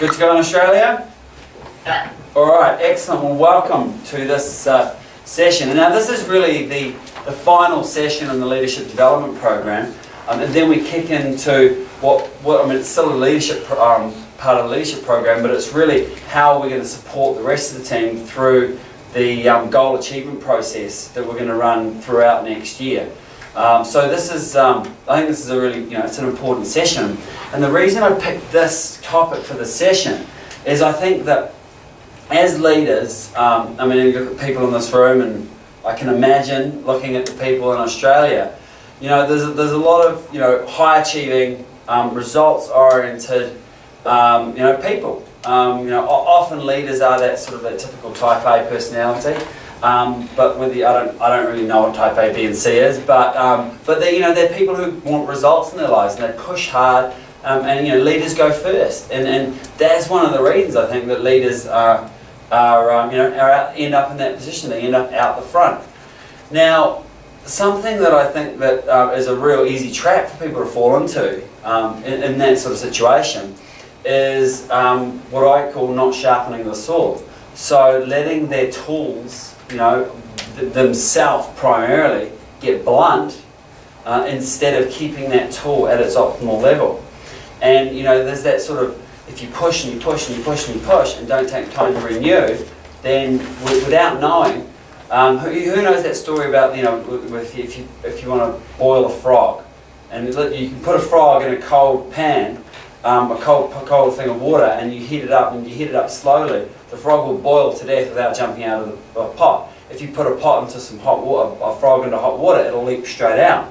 Good to go in Australia? Yeah. Alright, excellent. Well, welcome to this session. And now this is really the final session in the Leadership Development Program. And then we kick into what I mean, it's still a leadership part of the leadership program, but it's really how we're going to support the rest of the team through the goal achievement process that we're going to run throughout next year. So this is, I think this is a really, it's an important session. And the reason I picked this topic for the session is I think that as leaders, I mean, you look at people in this room, and I can imagine looking at the people in Australia, there's a lot of, high achieving, results oriented, people. Often leaders are that sort of that typical type A personality. But with the, I don't really know what type A, B, and C is, but they're people who want results in their lives, and they push hard, and leaders go first, and that's one of the reasons I think that leaders end up in that position. They end up out the front. Now, something that I think that is a real easy trap for people to fall into in that sort of situation is what I call not sharpening the sword. So letting their tools, themselves primarily, get blunt instead of keeping that tool at its optimal level. And there's that sort of, if you push and you push and you push and you push and don't take time to renew, then without knowing, who knows that story about if you want to boil a frog, and you can put a frog in a cold pan, a cold thing of water, and you heat it up slowly, the frog will boil to death without jumping out of the pot. If you put a pot into some hot water, a frog into hot water, it'll leap straight out.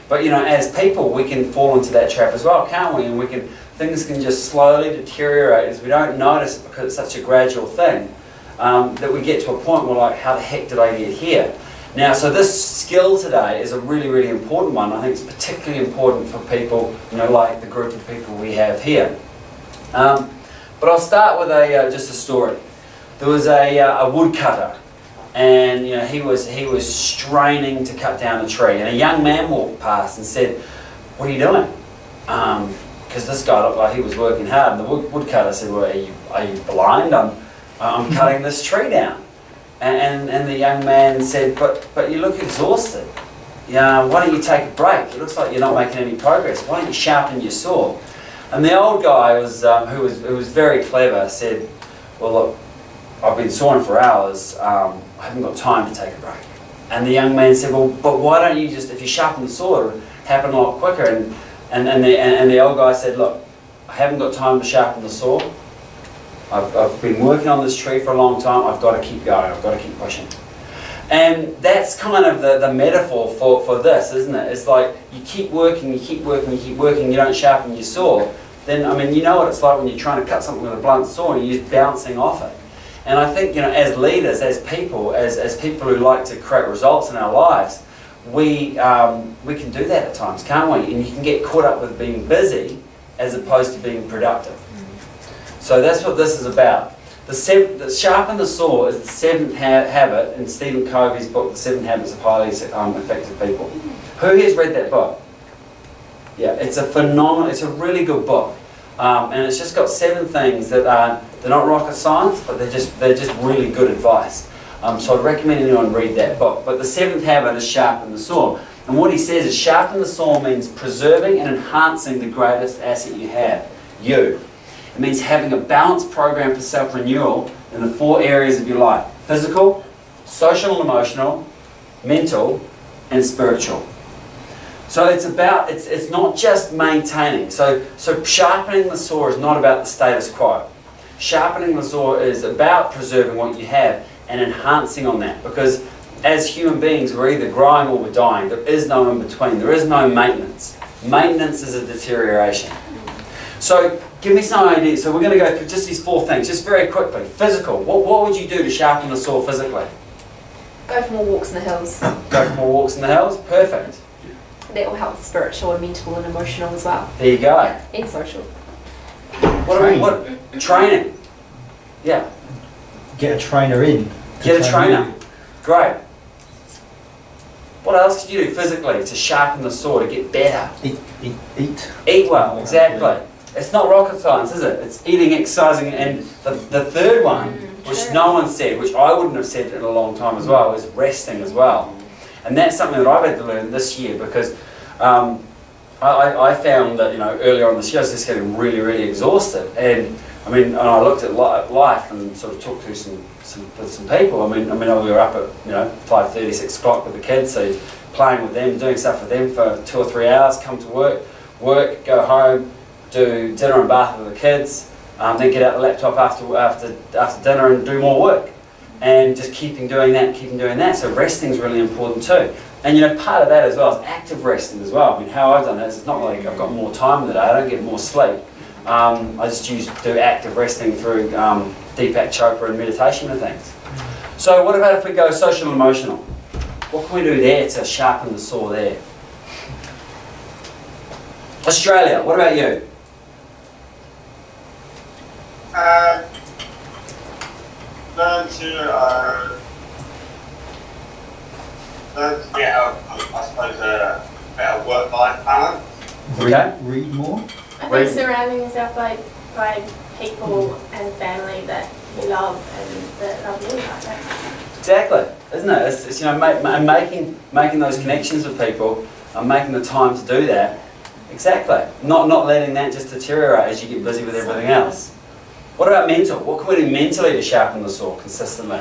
But as people, we can fall into that trap as well, can't we? And things can just slowly deteriorate as we don't notice it, because it's such a gradual thing, that we get to a point where, like, how the heck did I get here? Now, so this skill today is a really, really important one. I think it's particularly important for people, like the group of people we have here. But I'll start with just a story. There was a woodcutter, and he was straining to cut down a tree, and a young man walked past and said, "What are you doing?" Because this guy looked like he was working hard, and the woodcutter said, "Well, are you blind? I'm cutting this tree down." And the young man said, but you look exhausted. Why don't you take a break? It looks like you're not making any progress. Why don't you sharpen your saw? And the old guy who was very clever said, "Well, look, I've been sawing for hours. I haven't got time to take a break." And the young man said, "Well, but why don't you just, if you sharpen the saw, it'll happen a lot quicker." And the old guy said, "Look, I haven't got time to sharpen the saw. I've been working on this tree for a long time. I've got to keep going. I've got to keep pushing." And that's kind of the metaphor for this, isn't it? It's like you keep working, you don't sharpen your saw. Then, I mean, you know what it's like when you're trying to cut something with a blunt saw and you're just bouncing off it. And I think, as leaders, as people who like to create results in our lives, we can do that at times, can't we? And you can get caught up with being busy as opposed to being productive. So that's what this is about. The sharpen the saw is the seventh habit in Stephen Covey's book, The 7 Habits of Highly Effective People. Who has read that book? Yeah, it's a really good book, and it's just got 7 things that they're not rocket science, but they're just really good advice. So I'd recommend anyone read that book. But the 7th habit is sharpen the saw, and what he says is sharpen the saw means preserving and enhancing the greatest asset you have, you. It means having a balanced program for self-renewal in the 4 areas of your life: physical, social and emotional, mental, and spiritual. So it's not just maintaining. So sharpening the saw is not about the status quo. Sharpening the saw is about preserving what you have and enhancing on that, because as human beings, we're either growing or we're dying. There is no in between. There is no maintenance. Maintenance is a deterioration. So give me some ideas. So we're going to go through just these 4 things, just very quickly. Physical. What would you do to sharpen the saw physically? Go for more walks in the hills. Go for more walks in the hills? Perfect. That will help spiritual and mental and emotional as well. There you go. And social. What training? Yeah. Get a trainer in. Get a trainer. Great. What else could you do physically to sharpen the saw, to get better? Eat. Eat well, exactly. It's not rocket science, is it? It's eating, exercising, and the third one, which true. no one said, which I wouldn't have said in a long time as well, is resting as well. And that's something that I've had to learn this year because I found that, you know, earlier on this year I was just getting really, really exhausted. And I mean, and I looked at life and sort of talked to with some people. I mean, we were up at, you know, 5:30, 6 o'clock with the kids, so playing with them, doing stuff with them for 2 or 3 hours, come to work, go home, do dinner and bath with the kids, then get out the laptop after dinner and do more work. And just keeping doing that. So resting is really important too. And you know, part of that as well is active resting as well. I mean, how I've done this, it's not like I've got more time in the day, I don't get more sleep. I just do active resting through Deepak Chopra and meditation and things. So what about if we go social and emotional? What can we do there to sharpen the saw there? Australia, what about you? Learn to get, I suppose, a better work-life balance. Okay. Read more. I Right. think surrounding yourself by people and family that you love and that love you like that. Exactly, isn't it? It's you know, making those connections with people and making the time to do that. Exactly. Not letting that just deteriorate as you get busy with everything else. What about mental? What can we do mentally to sharpen the saw consistently?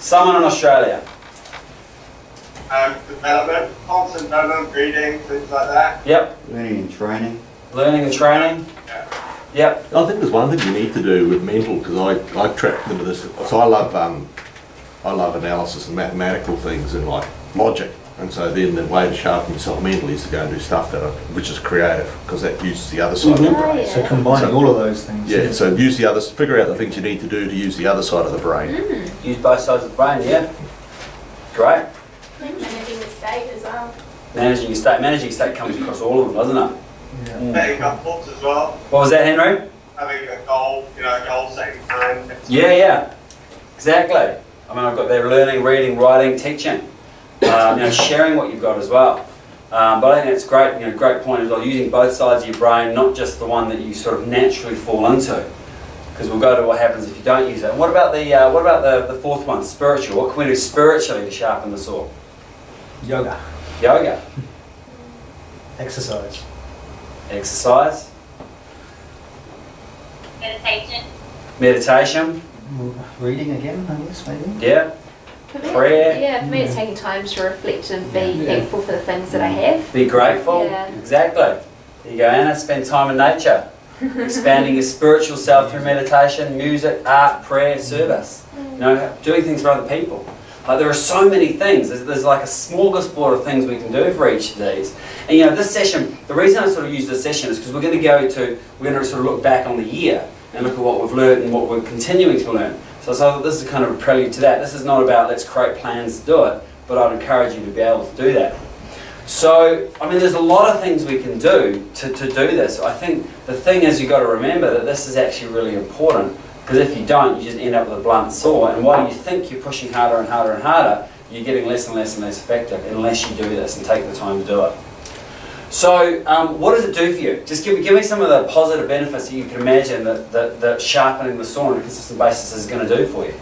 Someone in Australia. Development, constant development, reading, things like that. Yep. Learning and training. Learning and training. Yeah. Yep. I think there's one thing you need to do with mental, because I trapped into this. So I love analysis and mathematical things and like logic. And so then the way to sharpen yourself mentally is to go and do stuff which is creative, because that uses the other side of the Oh, brain. yeah. So combining all of those things. Yeah, so figure out the things you need to do to use the other side of the brain. Use both sides of the brain, yeah. Great. Managing the state as well. Managing your state comes across all of them, doesn't it? Yeah. Setting up goals as well. What was that, Henry? Having a goal, goal setting time. Yeah. Exactly. I mean, I've got there learning, reading, writing, teaching. Sharing what you've got as well. But I think that's great. Great point as well. Using both sides of your brain, not just the one that you sort of naturally fall into. Because we'll go to what happens if you don't use it. And what about the fourth one, spiritual? What can we do spiritually to sharpen the saw? Yoga. Yoga, Exercise. exercise, meditation. Reading again, I guess, maybe. Yeah, For me, Prayer. Yeah, for me it's taking time to reflect and be thankful for the things that I have. be grateful. Yeah. Exactly. There you go, Anna. Spend time in nature. Expanding your spiritual self through meditation, music, art, prayer, service. Doing things for other people. Like there are so many things. There's like a smorgasbord of things we can do for each of these. And this session, the reason I sort of use this session is because we're going to sort of look back on the year and look at what we've learned and what we're continuing to learn. So this is kind of a prelude to that. This is not about let's create plans to do it, but I'd encourage you to be able to do that. So, I mean, there's a lot of things we can do to do this. I think the thing is you've got to remember that this is actually really important, because if you don't, you just end up with a blunt saw, and while you think you're pushing harder and harder and harder, you're getting less and less and less effective unless you do this and take the time to do it. So, what does it do for you? Just give me some of the positive benefits that you can imagine that sharpening the saw on a consistent basis is going to do for you.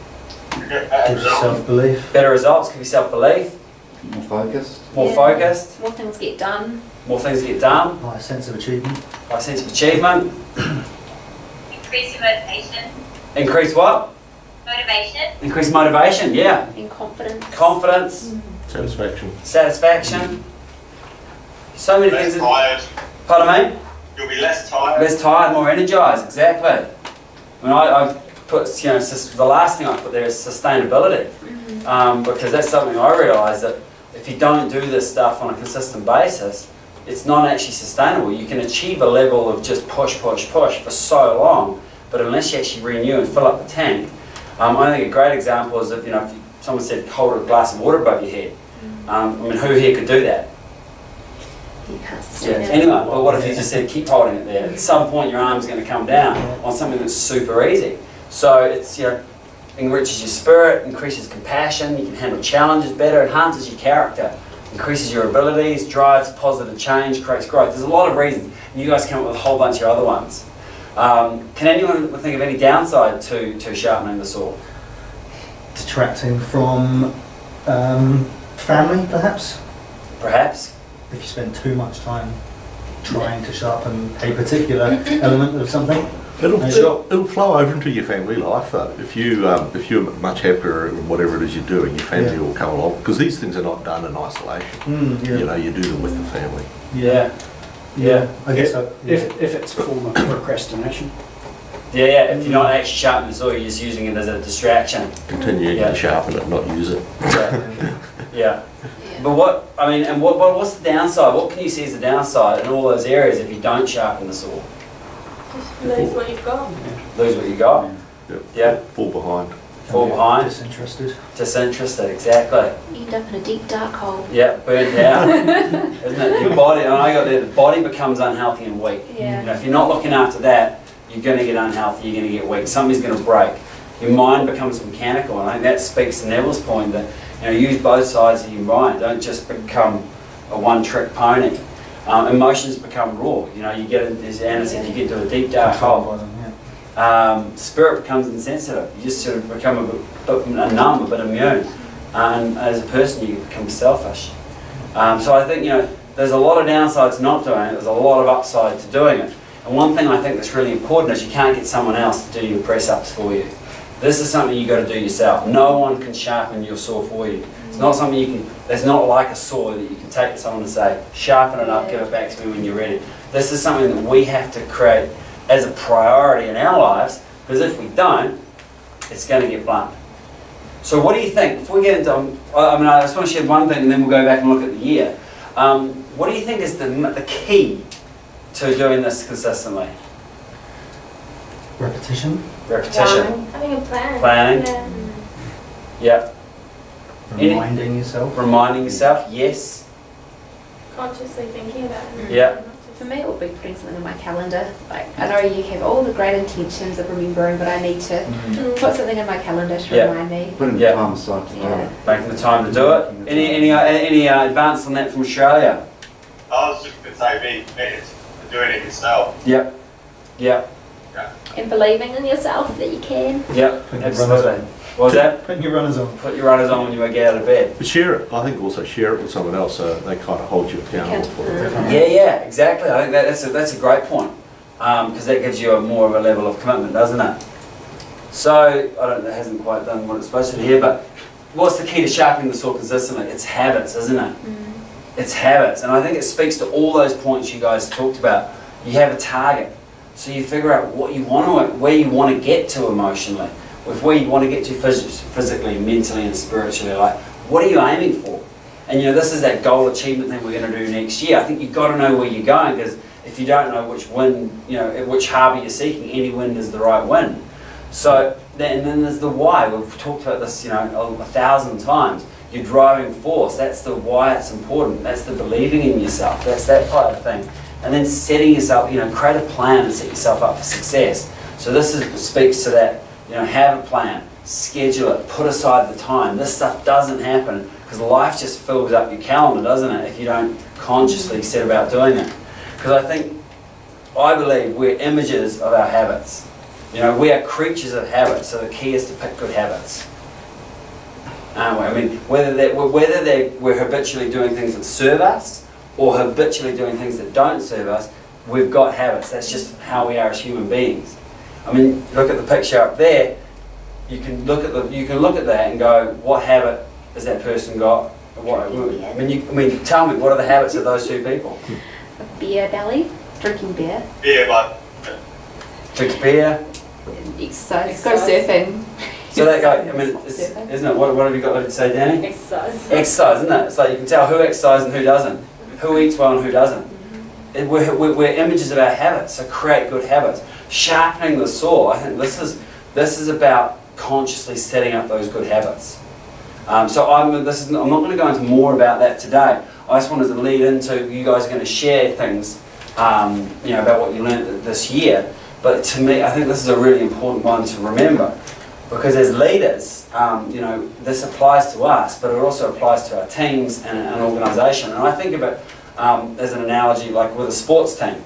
Gives you self-belief. Better results, give you self-belief, More focused. more Yeah. focused, More things get done. more things get done, High sense of achievement. high sense of achievement. Increase your motivation. Increase what? Motivation. Increase motivation, yeah. And confidence. Confidence, Satisfaction. satisfaction. So many Less things. tired. Pardon me? You'll be less tired. Less tired, more energized, exactly. I mean, I've put, the last thing I put there is sustainability. Because that's something I realise that if you don't do this stuff on a consistent basis, it's not actually sustainable. You can achieve a level of just push for so long, but unless you actually renew and fill up the tank, I think a great example is if someone said hold a glass of water above your head. I mean, who here could do that? You can't Yeah, sustain it. anyone. But what if you just said keep holding it there? At some point your arm's going to come down on something that's super easy. So it's enriches your spirit, increases compassion, you can handle challenges better, enhances your character. increases your abilities, drives positive change, creates growth. There's a lot of reasons. And you guys come up with a whole bunch of other ones. Can anyone think of any downside to sharpening the saw? Detracting from family, perhaps? Perhaps. If you spend too much time trying to sharpen a particular element of something. It'll flow over into your family life though. If you're much happier in whatever it is you're doing, your family Yeah. will come along, because these things are not done in isolation. Yeah. You know, you do them with the family. Yeah. I guess so. Yeah. If it's a form of procrastination. Yeah, if you're not actually sharpening the saw, you're just using it as a distraction. Continuing Yeah. to sharpen it, not use it. Yeah. But what's the downside? What can you see as the downside in all those areas if you don't sharpen the saw? Just lose what you've got. Lose what you got? Yep. Yeah. Fall behind. Fall behind. Disinterested. Disinterested, exactly. End up in a deep dark hole. Yeah, burnt out. Isn't it? Your body, and I got there, the body becomes unhealthy and weak. Yeah. You know, if you're not looking after that, you're going to get unhealthy, you're going to get weak, something's going to break. Your mind becomes mechanical, and I think that speaks to Neville's point that, you know, use both sides of your mind. Don't just become a one-trick pony. Emotions become raw. You know, you get, as Anna said, you get to a deep dark hole. Spirit becomes insensitive. You just sort of become a bit numb, a bit immune. And as a person, you become selfish. So I think, you know, there's a lot of downsides to not doing it. There's a lot of upside to doing it. And one thing I think that's really important is you can't get someone else to do your press-ups for you. This is something you've got to do yourself. No one can sharpen your saw for you. It's not something you can, there's not like a saw that you can take to someone and say, sharpen it up, give it back to me when you're ready. This is something that we have to create as a priority in our lives, because if we don't, it's going to get blunt. So what do you think? If we get into, I just want to share one thing and then we'll go back and look at the year. What do you think is the key to doing this consistently? Repetition. Repetition. Having a plan. Planning. Yeah. Yep. Reminding yourself. Reminding yourself, yes. Consciously thinking about it. Yeah. For me, it would be putting something on my calendar. Like, I know you have all the great intentions of remembering, but I need to put something in my calendar to Yeah. remind me. Putting Yeah. the time aside to do Yeah. it. Making the time to do it. Any advance on that from Australia? I was just going to say, be committed to doing it yourself. Yep. Yep. And believing in yourself that you can. Yep. Put your Absolutely. runners What was that? Putting your runners on. Put your runners on when you get out of bed. But share it. I think also share it with someone else so they kind of hold you accountable for it. Yeah, exactly. I think that's a great point, because that gives you more of a level of commitment, doesn't it? So I don't know, it hasn't quite done what it's supposed to here, but what's the key to sharpening the saw consistently? It's habits, isn't it? It's habits, and I think it speaks to all those points you guys talked about. You have a target, so you figure out what you want to, where you want to get to emotionally, with where you want to get to physically, mentally, and spiritually. Like, what are you aiming for? And you know, this is that goal achievement thing we're going to do next year. I think you've got to know where you're going, because if you don't know which wind, you know, which harbour you're seeking, any wind is the right wind. So, and then there's the why. We've talked about this, you know, 1,000 times. Your driving force, that's the why it's important. That's the believing in yourself. That's that type of thing. And then setting yourself, you know, create a plan and set yourself up for success. So this speaks to that, you know, have a plan, schedule it, put aside the time. This stuff doesn't happen because life just fills up your calendar, doesn't it, if you don't consciously set about doing it. Because I believe we're images of our habits. You know, we are creatures of habits, so the key is to pick good habits. Aren't we? I mean, whether we're habitually doing things that serve us or habitually doing things that don't serve us, we've got habits. That's just how we are as human beings. I mean, look at the picture up there. You can look at that and go, what habit has that person got? Tell me, what are the habits of those two people? A beer belly, drinking beer, Yeah, but Drinks beer. exercise, go surfing. So that guy, I mean, isn't it? What have you got to say, Danny? Exercise. Exercise, isn't it? It's like you can tell who exercises and who doesn't, who eats well and who doesn't. We're images of our habits, so create good habits. Sharpening the saw, I think this is about consciously setting up those good habits. So I'm not going to go into more about that today. I just wanted to lead into, you guys are going to share things, about what you learned this year. But to me, I think this is a really important one to remember. Because as leaders, you know, this applies to us, but it also applies to our teams and an organisation. And I think of it as an analogy like with a sports team.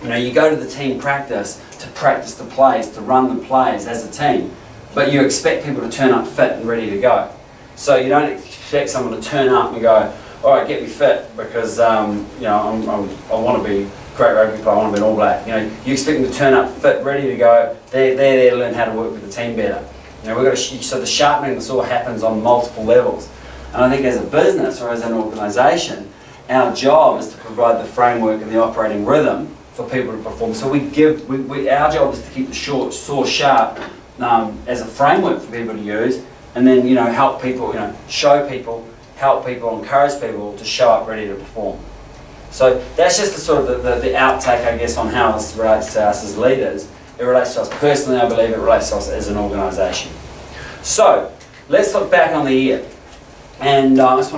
You know, you go to the team practice to practice the plays, to run the plays as a team, but you expect people to turn up fit and ready to go. So you don't expect someone to turn up and go, all right, get me fit because you know, I want to be great rugby player, I want to be an All Black. You know, you expect them to turn up fit, ready to go. They're there to learn how to work with the team better. You know, we've got to, so the sharpening, this all happens on multiple levels. And I think as a business or as an organisation, our job is to provide the framework and the operating rhythm for people to perform. So our job is to keep the saw sharp as a framework for people to use, and then, you know, help people, you know, show people, help people, encourage people to show up ready to perform. So that's just the sort of the outtake, I guess, on how this relates to us as leaders. It relates to us personally, I believe it relates to us as an organisation. So let's look back on the year. And I've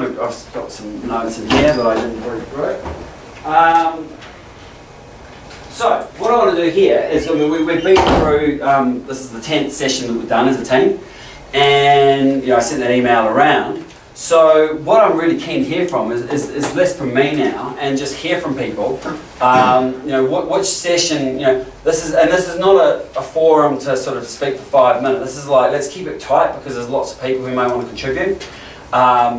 got some notes in here that I didn't read through. So what I want to do here is, we've been through, this is the 10th session that we've done as a team. And, you know, I sent that email around. So what I'm really keen to hear from is less from me now, and just hear from people. You know, which session, you know, this is not a forum to sort of speak for 5 minutes. This is like, let's keep it tight because there's lots of people who may want to contribute.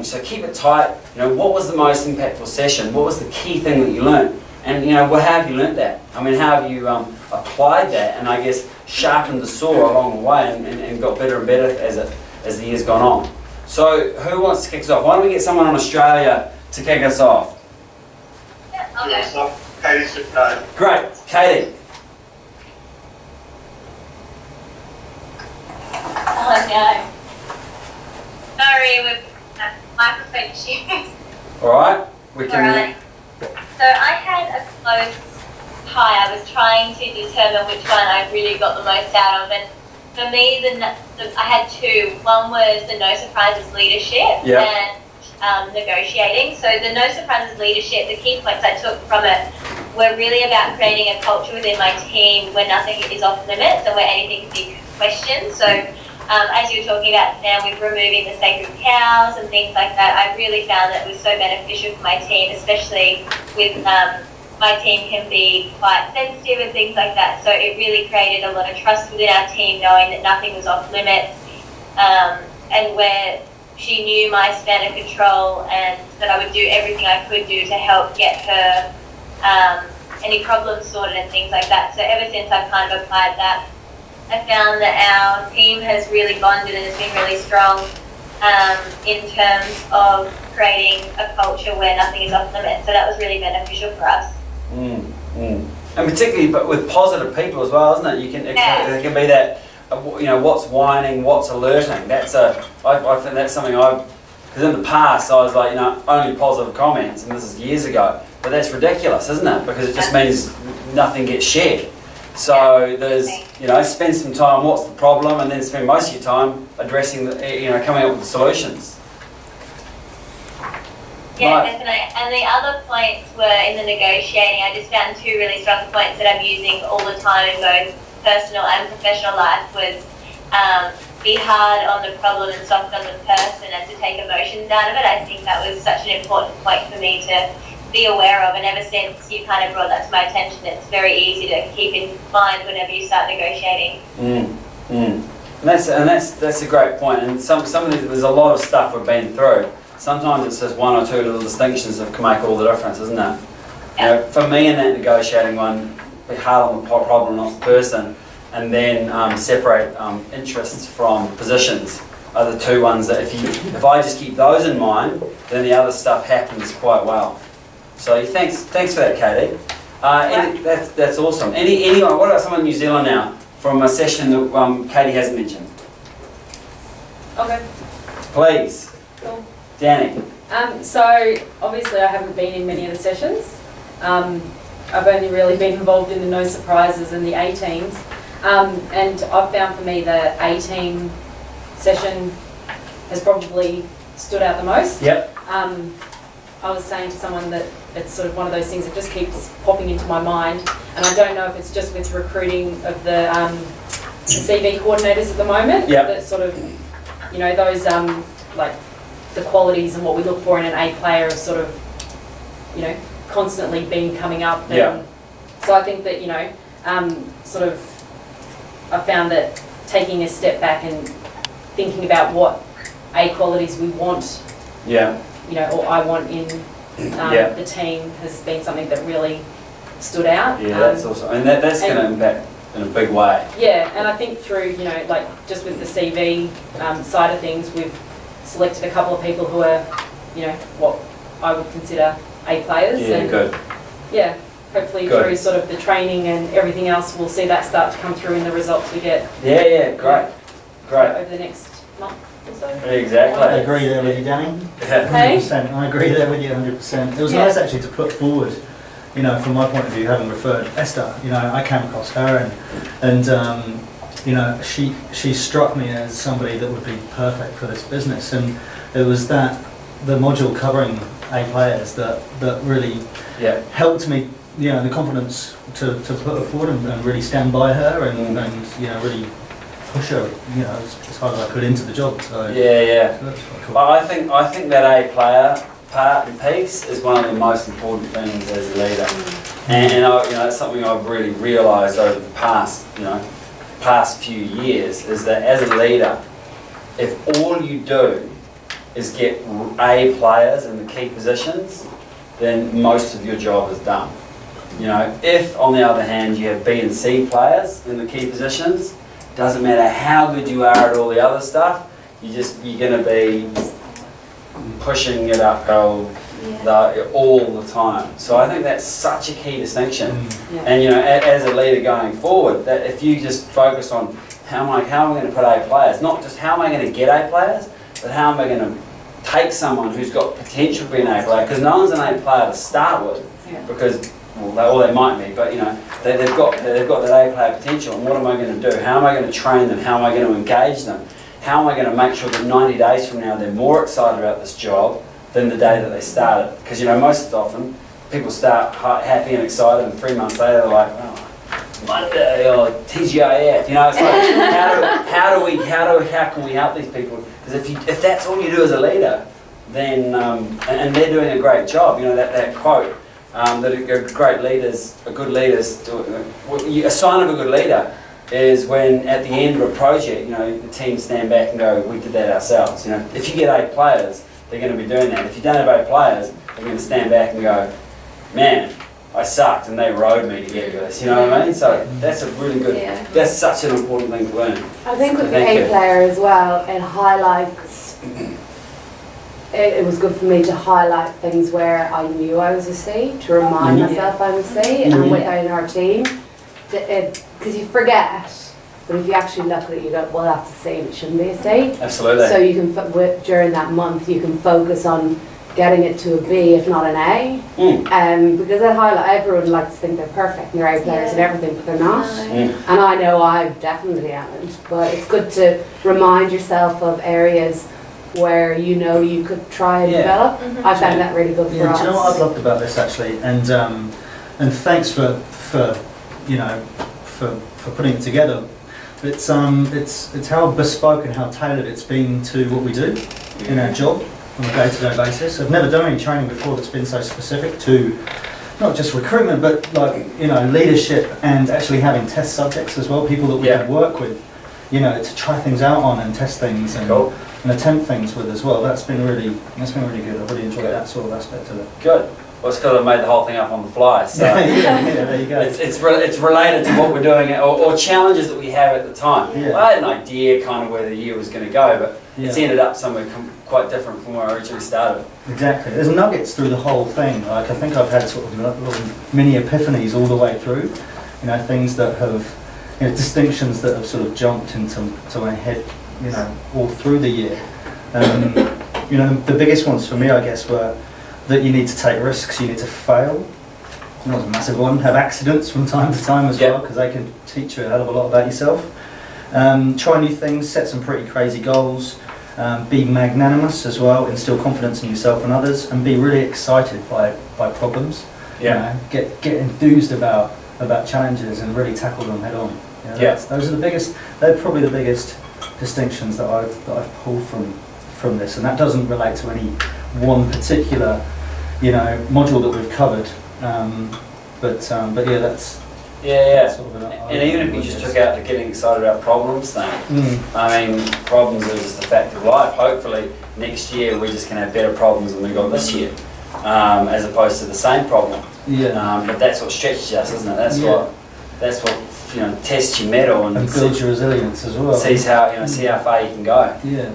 So keep it tight. You know, what was the most impactful session? What was the key thing that you learned? And, you know, well, how have you learnt that? I mean, how have you applied that, and I guess sharpened the saw along the way, and got better and better as the year's gone on? So who wants to kick us off? Why don't we get someone in Australia to kick us off? Yeah, I'll go. So, Katie should go. Great, Katie. Oh no. Sorry, we've had microphone issues. All right, we can. Alright. So I had a close tie. I was trying to determine which one I really got the most out of, and for me, I had two. One was the no surprises leadership and negotiating. So the no surprises leadership, the key points I took from it were really about creating a culture within my team where nothing is off limits and where anything can be questioned. So as you were talking about, Sam, with removing the sacred cows and things like that, I really found that it was so beneficial for my team, especially with my team can be quite sensitive and things like that. So it really created a lot of trust within our team, knowing that nothing was off limits, and where she knew my span of control, and that I would do everything I could do to help get her any problems sorted and things like that. So ever since I've kind of applied that, I found that our team has really bonded and has been really strong in terms of creating a culture where nothing is off limits. So that was really beneficial for us. And particularly, but with positive people as well, isn't it? It can be that, you know, what's whining, what's alerting. I think that's something because in the past I was like, you know, only positive comments, and this is years ago. But that's ridiculous, isn't it? Because it just means nothing gets shared. So there's, you know, spend some time, what's the problem, and then spend most of your time addressing, you know, coming up with the solutions. Yeah, Right. definitely. And the other points were in the negotiating. I just found two really strong points that I'm using all the time in both personal and professional life was be hard on the problem and soft on the person, and to take emotions out of it. I think that was such an important point for me to be aware of, and ever since you kind of brought that to my attention, it's very easy to keep in mind whenever you start negotiating. And that's a great point. And some of these, there's a lot of stuff we've been through. Sometimes it's just one or two little distinctions that can make all the difference, isn't it? You know, for me in that negotiating one, be hard on the problem, not the person, and then separate interests from positions are the two ones that if I just keep those in mind, then the other stuff happens quite well. So thanks for that, Katie. That's awesome. Anyone? What about someone in New Zealand now from a session that Katie hasn't mentioned? Okay. Please. Cool. Danny. So obviously I haven't been in many of the sessions. I've only really been involved in the no surprises and the A teams. And I've found for me the A team session has probably stood out the most. Yep. I was saying to someone that it's sort of one of those things that just keeps popping into my mind, and I don't know if it's just with recruiting of the CV coordinators at the moment. Yeah. That sort of, you know, those like the qualities and what we look for in an A player have sort of, you know, constantly been coming up. And Yeah. so I think that, you know, sort of, I found that taking a step back and thinking about what A qualities we want, Yeah. you know, or I want in Yeah. the team has been something that really stood out. Yeah, that's also, and that's going to impact in a big way. Yeah, and I think through, you know, like just with the CV side of things, we've selected a couple of people who are, you know, what I would consider A players. Yeah, and good. yeah, hopefully Good. through sort of the training and everything else, we'll see that start to come through in the results we get Yeah, great. Great. over the next month or so. I Exactly. agree there with you, Danny. Yeah. Hey? 100%. I agree there with you 100%. It was Yeah. nice actually to put forward, you know, from my point of view, having referred Esther, you know, I came across her and you know, she struck me as somebody that would be perfect for this business, and it was that, the module covering A players that really Yeah. helped me, you know, the confidence to put her forward and really stand by her and you know, really push her, you know, as hard as I could into the job. So, Yeah. so that's quite cool. I think that A player part and piece is one of the most important things as a leader, and I, you know, it's something I've really realised over the past, you know, past few years, is that as a leader, if all you do is get A players in the key positions, then most of your job is done. You know, if on the other hand you have B and C players in the key positions, doesn't matter how good you are at all the other stuff, you're going to be pushing it uphill all the time. So I think that's such a key distinction. Yeah. And you know, as a leader going forward, that if you just focus on how am I going to put A players, not just how am I going to get A players, but how am I going to take someone who's got potential to be an A player, because no one's an A player to start with, Yeah. because well, they might be, but you know, they've got that A player potential. And what am I going to do? How am I going to train them? How am I going to engage them? How am I going to make sure that 90 days from now they're more excited about this job than the day that they started? Because you know, most often people start happy and excited, and 3 months later they're like, oh, Monday or TGIF. You know, it's like how can we help these people? Because if that's all you do as a leader, then and they're doing a great job. You know, that quote that a good leaders, a sign of a good leader is when at the end of a project, you know, the team stand back and go, we did that ourselves. You know, if you get A players, they're going to be doing that. If you don't have A players, they're going to stand back and go, man, I sucked and they rode me to get this. You know what I mean? So that's a really good, that's such an important thing to learn. I think with the Thank you. A player as well, it highlights, it was good for me to highlight things where I knew I was a C, to remind myself I was a C, and in our team, because you forget, but if you actually look at it, you go, well, that's a C and it shouldn't be a C. Absolutely. So you can, during that month, you can focus on getting it to a B, if not an A, because that highlight, everyone likes to think they're perfect and they're A players and everything, but they're not. And I know I definitely haven't, but it's good to remind yourself of areas where you know you could try and develop. I found that really good for us. Do you know what I've loved about this actually, and thanks for you know for putting it together. It's how bespoke and how tailored it's been to what we do in our job on a day-to-day basis. I've never done any training before that's been so specific to not just recruitment, but like, you know, leadership and actually having test subjects as well, people that we can work with, you know, to try things out on and test things and attempt things with as well. That's been really good. I've really enjoyed that sort of aspect of it. Good. Well, it's because I made the whole thing up on the fly. So there you go. It's related to what we're doing or challenges that we have at the time. Well, I had an idea kind of where the year was going to go, but it's ended up somewhere quite different from where I originally started. Exactly. There's nuggets through the whole thing. Like, I think I've had sort of little mini epiphanies all the way through. You know, things that have, you know, distinctions that have sort of jumped into my head, you know, all through the year. You know, the biggest ones for me, I guess, were that you need to take risks, you need to fail. That was a massive one. Have accidents from time to time as well, because they can teach you a hell of a lot about yourself. Try new things, set some pretty crazy goals, be magnanimous as well, instill confidence in yourself and others, and be really excited by problems. You know, get enthused about about challenges and really tackle them head on. You know, Yeah. those are the biggest. They're probably the biggest distinctions that I've pulled from this, and that doesn't relate to any one particular, module that we've covered. But yeah, that's Yeah. sort of And even if you just took out the getting excited about problems thing, I mean, problems are just a fact of life. Hopefully, next year we're just going to have better problems than we got this year, as opposed to the same problem. Yeah. But that's what stretches us, isn't it? That's what tests your mettle and builds your resilience as well. sees how see how far you can go. Yeah.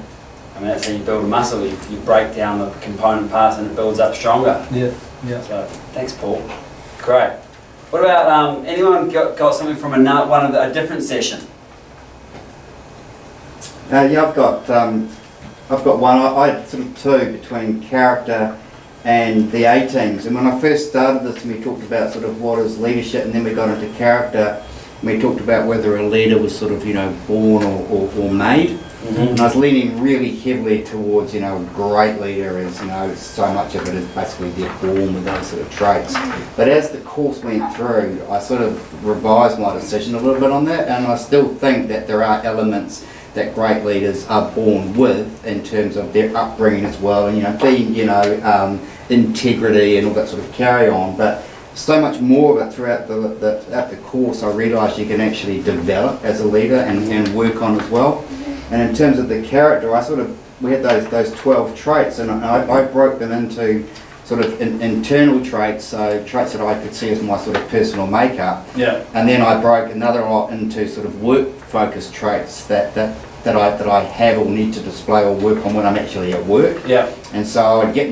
I mean, that's how you build a muscle. You break down the component parts and it builds up stronger. Yeah. Yeah. So thanks, Paul. Great. What about anyone got something from a different session? Yeah, I've got one. I had sort of two between character and the A teams. And when I first started this, we talked about sort of what is leadership, and then we got into character. And we talked about whether a leader was sort of born or made. And I was leaning really heavily towards a great leader is so much of it is basically they're born with those sort of traits. But as the course went through, I sort of revised my decision a little bit on that, and I still think that there are elements that great leaders are born with in terms of their upbringing as well, and being integrity and all that sort of carry on. But so much more of it throughout the course, I realised you can actually develop as a leader and work on as well. And in terms of the character, we had those 12 traits, and I broke them into sort of internal traits, so traits that I could see as my sort of personal makeup. Yeah. And then I broke another lot into sort of work-focused traits that I have or need to display or work on when I'm actually at work. Yeah. And so I would get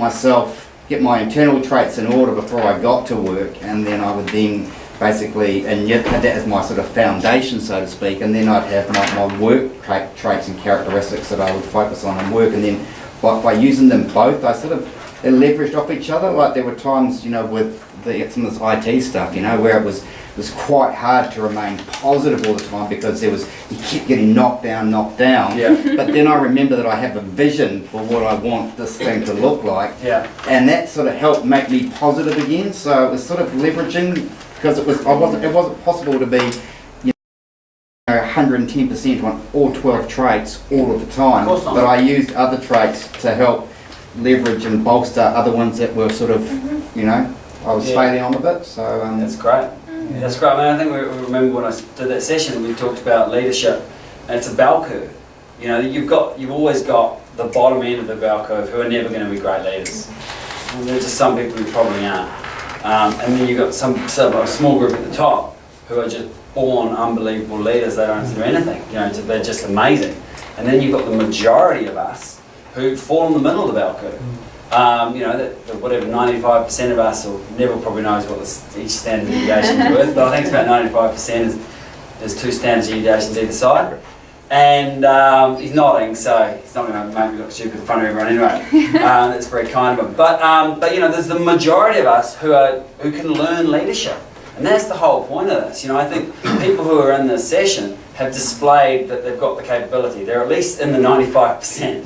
my internal traits in order before I got to work, and then I would then basically, and yet had that as my sort of foundation, so to speak, and then I'd have my work traits and characteristics that I would focus on and work, and then by using them both, they leveraged off each other. Like there were times, with some of this IT stuff, where it was quite hard to remain positive all the time because you kept getting knocked down. Yeah. But then I remember that I have a vision for what I want this thing to look like. Yeah. And that sort of helped make me positive again. So it was sort of leveraging, because it wasn't possible to be 110% on all 12 traits all of the time. Of course not. But I used other traits to help leverage and bolster other ones that were sort of, I was failing on a bit. So That's great. That's great. I mean, I think we remember when I did that session, we talked about leadership, and it's a bell curve. You've always got the bottom end of the bell curve who are never going to be great leaders. And there's just some people who probably aren't. And then you've got a small group at the top who are just born unbelievable leaders. They don't have to do anything. They're just amazing. And then you've got the majority of us who fall in the middle of the bell curve. Whatever 95% of us, or Neville probably knows what each standard deviation is worth, but I think it's about 95%. There's 2 standard deviations either side. And he's nodding, so he's not going to make me look stupid in front of everyone anyway. That's very kind of him. But there's the majority of us who can learn leadership, and that's the whole point of this. I think people who are in this session have displayed that they've got the capability. They're at least in the 95%.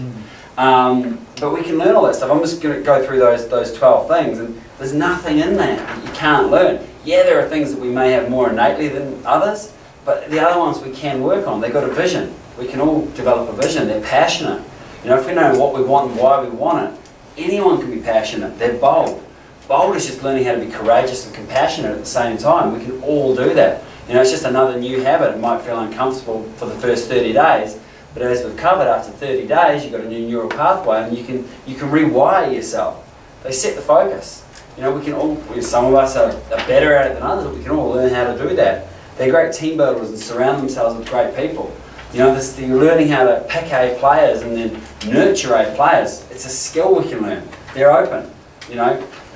But we can learn all that stuff. I'm just going to go through those 12 things, and there's nothing in there that you can't learn. Yeah, there are things that we may have more innately than others, but the other ones we can work on. They've got a vision. We can all develop a vision. They're passionate. If we know what we want and why we want it, anyone can be passionate. They're bold. Bold is just learning how to be courageous and compassionate at the same time. We can all do that. It's just another new habit. It might feel uncomfortable for the first 30 days, but as we've covered, after 30 days, you've got a new neural pathway, and you can rewire yourself. They set the focus. We can all. Some of us are better at it than others, but we can all learn how to do that. They're great team builders and surround themselves with great people. You're learning how to pick A players and then nurture A players. It's a skill we can learn. They're open.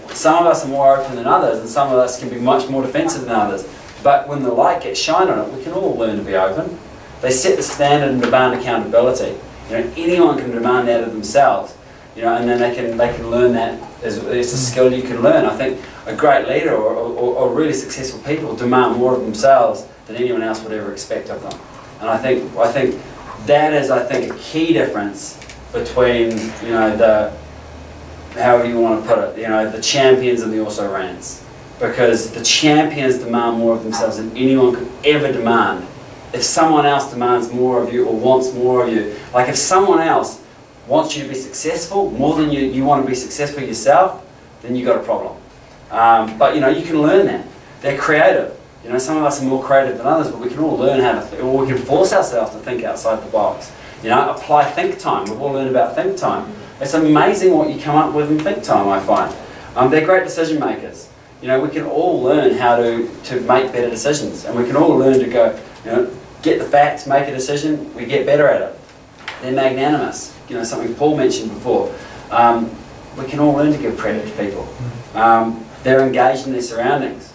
Some of us are more open than others, and some of us can be much more defensive than others. But when the light gets shined on it, we can all learn to be open. They set the standard and demand accountability. Anyone can demand that of themselves. And then they can learn that. It's a skill you can learn. I think a great leader or really successful people demand more of themselves than anyone else would ever expect of them. And I think that is a key difference between the, however you want to put it, the champions and the also-rans. because the champions demand more of themselves than anyone could ever demand. If someone else demands more of you or wants more of you, like if someone else wants you to be successful more than you want to be successful yourself, then you've got a problem. But you know, you can learn that. They're creative. You know, some of us are more creative than others, but we can all learn how to, or we can force ourselves to think outside the box. You know, apply think time. We've all learned about think time. It's amazing what you come up with in think time, I find. They're great decision makers. You know, we can all learn how to make better decisions, and we can all learn to go, you know, get the facts, make a decision, we get better at it. They're magnanimous. You know, something Paul mentioned before. We can all learn to give credit to people. They're engaged in their surroundings.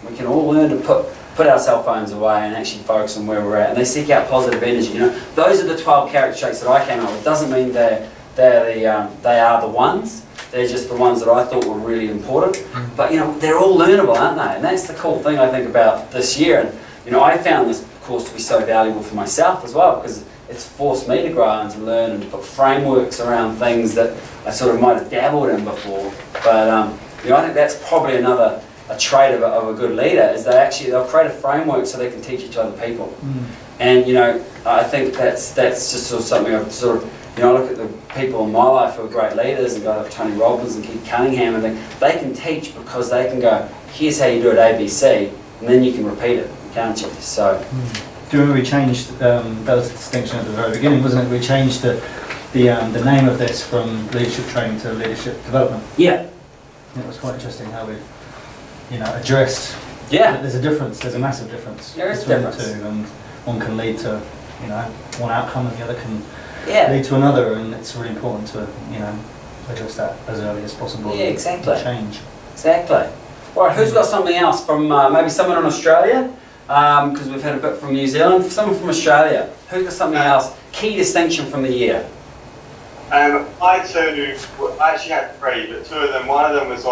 We can all learn to put our cell phones away and actually focus on where we're at. And they seek out positive energy. You know, those are the 12 character traits that I came up with. Doesn't mean they are the ones. They're just the ones that I thought were really important. But you know, they're all learnable, aren't they? And that's the cool thing I think about this year. And you know, I found this course to be so valuable for myself as well, because it's forced me to grow and to learn and to put frameworks around things that I sort of might have dabbled in before. But you know, I think that's probably a trait of a good leader, is they'll create a framework so they can teach it to other people. And you know, I think that's just sort of something I've sort of, you know, I look at the people in my life who are great leaders, and guys like Tony Robbins and Keith Cunningham, and they can teach because they can go, here's how you do it ABC, and then you can repeat it, can't you? So. Do you remember we changed, that was the distinction at the very beginning, wasn't it? We changed the name of this from leadership training to leadership development. Yeah. And it was quite interesting how we, you know, addressed Yeah. that there's a difference, there's a massive difference There is a between difference. the two, and one can lead to, you know, one outcome and the other can Yeah. lead to another, and it's really important to, you know, address that as early as possible. Yeah, exactly. And change. Exactly. All right, who's got something else from maybe someone in Australia? Because we've had a bit from New Zealand. Someone from Australia. Who's got something else? Key distinction from the year. I actually had 3, but 2 of them, one of them was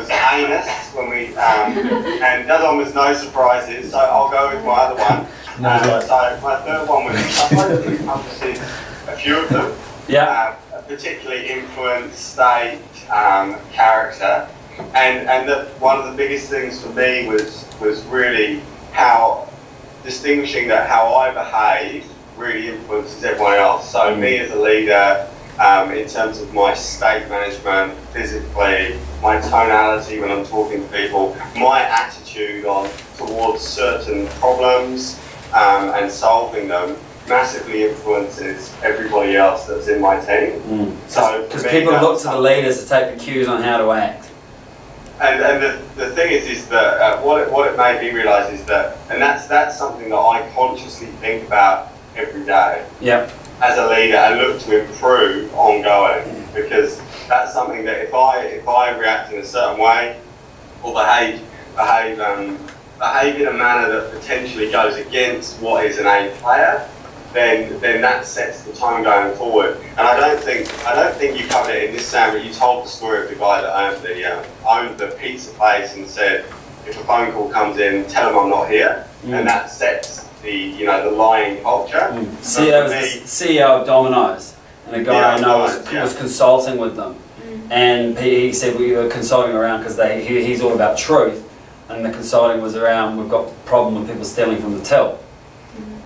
anus when we, and the other one was no surprises. So I'll go with my other one. So my third one was, I hope it encompasses a few of them. Yeah. Particularly influence, state, character, and one of the biggest things for me was really how distinguishing that how I behave really influences everyone else. So me as a leader, in terms of my state management, physically, my tonality when I'm talking to people, my attitude towards certain problems and solving them massively influences everybody else that's in my team. So because people look to the leaders to take the cues on how to act. And the thing is that what it made me realise is that, and that's something that I consciously think about every day. Yep. As a leader, and look to improve ongoing, because that's something that if I react in a certain way or behave in a manner that potentially goes against what is an A player, then that sets the tone going forward. And I don't think you covered it in this, Sam, but you told the story of the guy that owned the pizza place and said, if a phone call comes in, tell them I'm not here, and that sets the lying culture. CEO was the CEO of Domino's, and a guy I know was consulting with them, and he said we were consulting around because he's all about truth, and the consulting was around we've got a problem with people stealing from the till.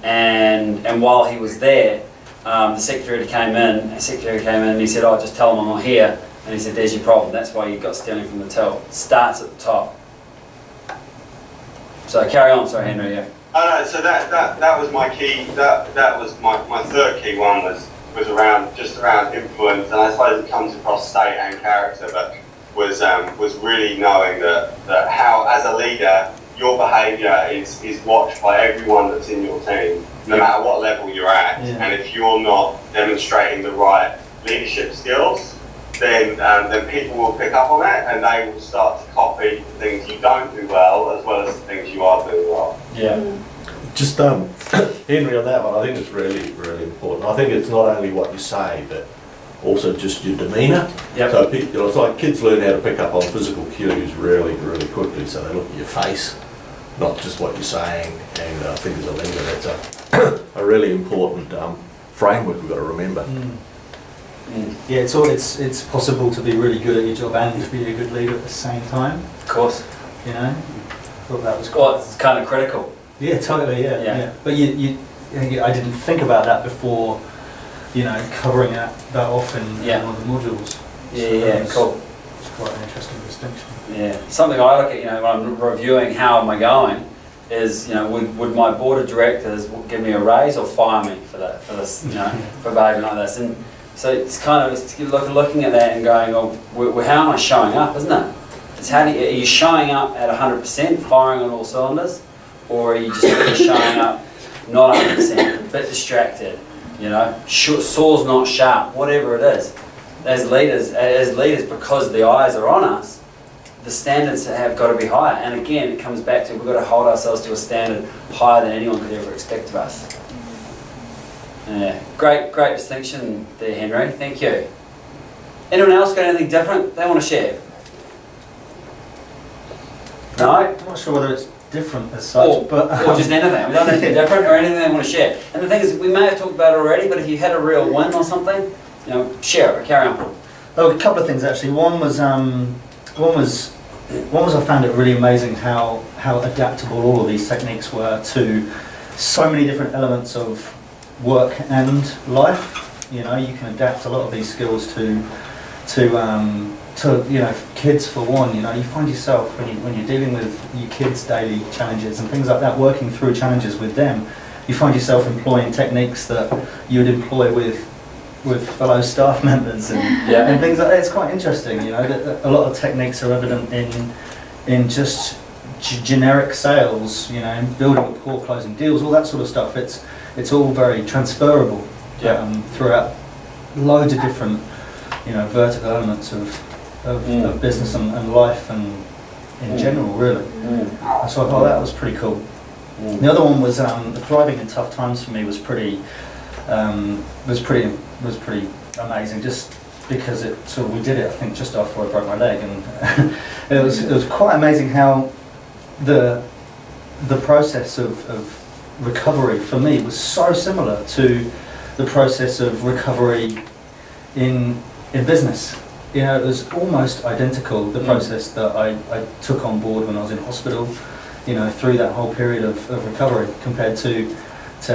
And while he was there, the secretary came in and he said, oh, just tell them I'm not here. And he said, there's your problem. That's why you got stealing from the till. Starts at the top. So carry on, sorry, Henry. Yeah. Oh no, so that was my key. That was my third key one was around influence, and I suppose it comes across state and character, but was really knowing that how as a leader, your behaviour is watched by everyone that's in your team, no matter what level you're at. And if you're not demonstrating the right leadership skills, then people will pick up on that and they will start to copy the things you don't do well as the things you are doing well. Yeah. Just Henry, on that one, I think it's really, really important. I think it's not only what you say, but also just your demeanour. Yep. So it's like kids learn how to pick up on physical cues really, really quickly. So they look at your face, not just what you're saying. And I think as a leader, that's a really important framework we've got to remember. Yeah, it's possible to be really good at your job and to be a good leader at the same time. Of course. you know. Thought that was cool. Well, it's kind of critical. Yeah, totally, yeah. Yeah. But I didn't think about that before, you know, covering that often Yeah. in one of the modules. Yeah, cool. It's quite an interesting distinction. Yeah, something I look at, you know, when I'm reviewing how am I going, is, you know, would my board of directors give me a raise or fire me for this, you know, for behaving like this? And so it's kind of looking at that and going, oh, how am I showing up, isn't it? It's are you showing up at 100%, firing on all cylinders, or are you just showing up not 100%, a bit distracted, you know, saw's not sharp, whatever it is. As leaders, because the eyes are on us, the standards have got to be higher. And again, it comes back to we've got to hold ourselves to a standard higher than anyone could ever expect of us. Yeah, great distinction there, Henry. Thank you. Anyone else got anything different they want to share? No? I'm not sure whether it's different as such, but or just anything. We don't have to be different or anything they want to share. And the thing is, we may have talked about it already, but if you had a real win or something, you know, share it. Carry on. Oh, a couple of things actually. One was I found it really amazing how adaptable all of these techniques were to so many different elements of work and life. You know, you can adapt a lot of these skills to you know, kids for one. You know, you find yourself when you're dealing with your kids' daily challenges and things like that, working through challenges with them, you find yourself employing techniques that you would employ with fellow staff members and things like that. It's quite interesting, you know, that a lot of techniques are evident in just generic sales, you know, building rapport, closing deals, all that sort of stuff. It's all very transferable throughout loads of different, you know, vertical elements of business and life and in general, really. So I thought that was pretty cool. The other one was thriving in tough times for me was pretty amazing, just because we did it, I think, just after I broke my leg, and it was quite amazing how the process of recovery for me was so similar to the process of recovery in business. You know, it was almost identical, the process that I took on board when I was in hospital, you know, through that whole period of recovery, compared to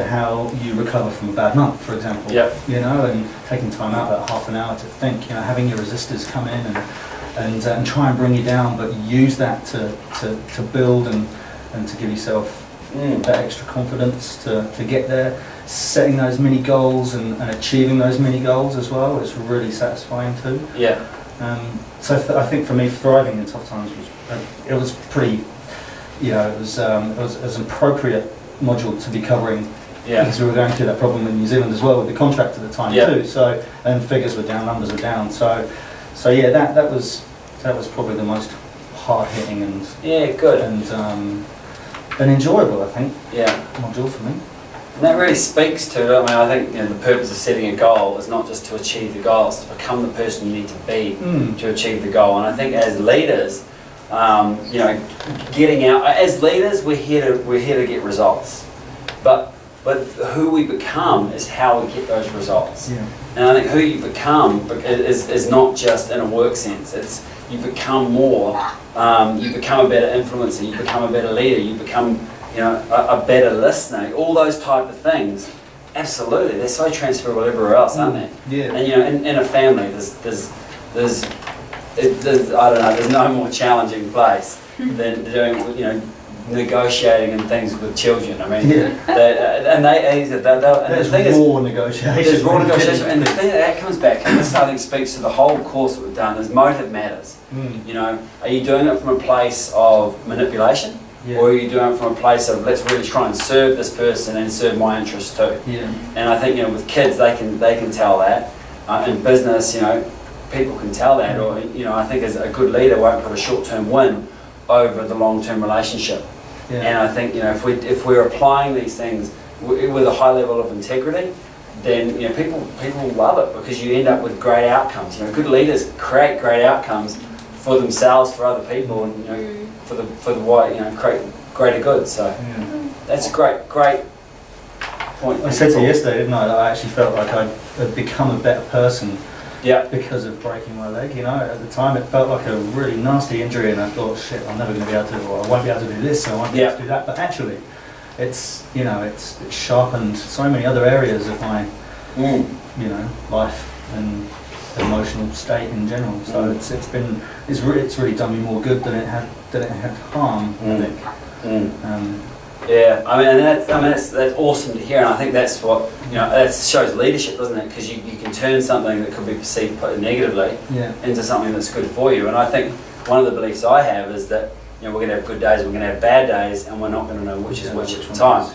how you recover from a bad month, for example. You know, and taking time out, about half an hour to think, you know, having your resistors come in and try and bring you down, but use that to build and to give yourself that extra confidence to get there. Setting those mini goals and achieving those mini goals as well is really satisfying too. So I think for me, thriving in tough times was pretty, you know, it was an appropriate module to be covering, because we were going through that problem in New Zealand as well with the contract at the time too. So, and figures were down, numbers were down. So yeah, that was probably the most hard hitting and good and enjoyable, I think. Module for me. And that really speaks to, I mean, I think, you know, the purpose of setting a goal is not just to achieve the goal, it's to become the person you need to be to achieve the goal. And I think as leaders, you know, getting out, as leaders, we're here to get results. But who we become is how we get those results. And I think who you become is not just in a work sense. It's you become more. You become a better influencer. You become a better leader. You become, you know, a better listener. All those type of things. Absolutely, they're so transferable everywhere else, aren't they? And you know, in a family, there's I don't know. There's no more challenging place than doing, you know, negotiating and things with children. I mean, There's raw negotiation. And the thing that comes back, and this I think speaks to the whole course that we've done, is motive matters. You know, are you doing it from a place of manipulation, or are you doing it from a place of let's really try and serve this person and serve my interests too? And I think, you know, with kids, they can tell that. In business, you know, people can tell that, or, you know, I think as a good leader won't put a short-term win over the long-term relationship. And I think, you know, if we're applying these things with a high level of integrity, then, you know, people love it, because you end up with great outcomes. You know, good leaders create great outcomes for themselves, for other people, and, you know, for the wide, you know, create greater good. So that's a great point. I said to you yesterday, didn't I, that I actually felt like I'd become a better person Yeah. because of breaking my leg. You know, at the time it felt like a really nasty injury, and I thought, shit, I'm never going to be able to, or I won't be able to do this, so I won't be able to do that. But actually, it's it's sharpened so many other areas of my life and emotional state in general. So it's really done me more good than it had harm. I think. Yeah, I mean, that's awesome to hear, and I think that's what that shows leadership, doesn't it? Because you can turn something that could be perceived negatively into something that's good for you. And I think one of the beliefs I have is that we're going to have good days, we're going to have bad days, and we're not going to know which is which at the time.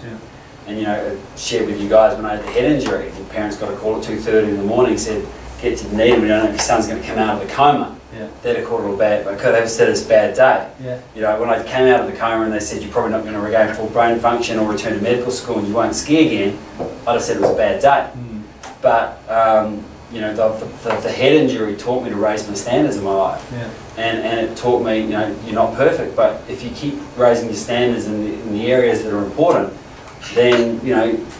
And I shared with you guys when I had the head injury, the parents got a call at 2:30 in the morning, said, get to the knee, we don't know if your son's going to come out of the coma. They'd have called it a bad, because they've said it's a bad day. When I came out of the coma and they said you're probably not going to regain full brain function or return to medical school and you won't ski again, I'd have said it was a bad day. But the head injury taught me to raise my standards in my life, and it taught me you're not perfect, but if you keep raising your standards in the areas that are important, then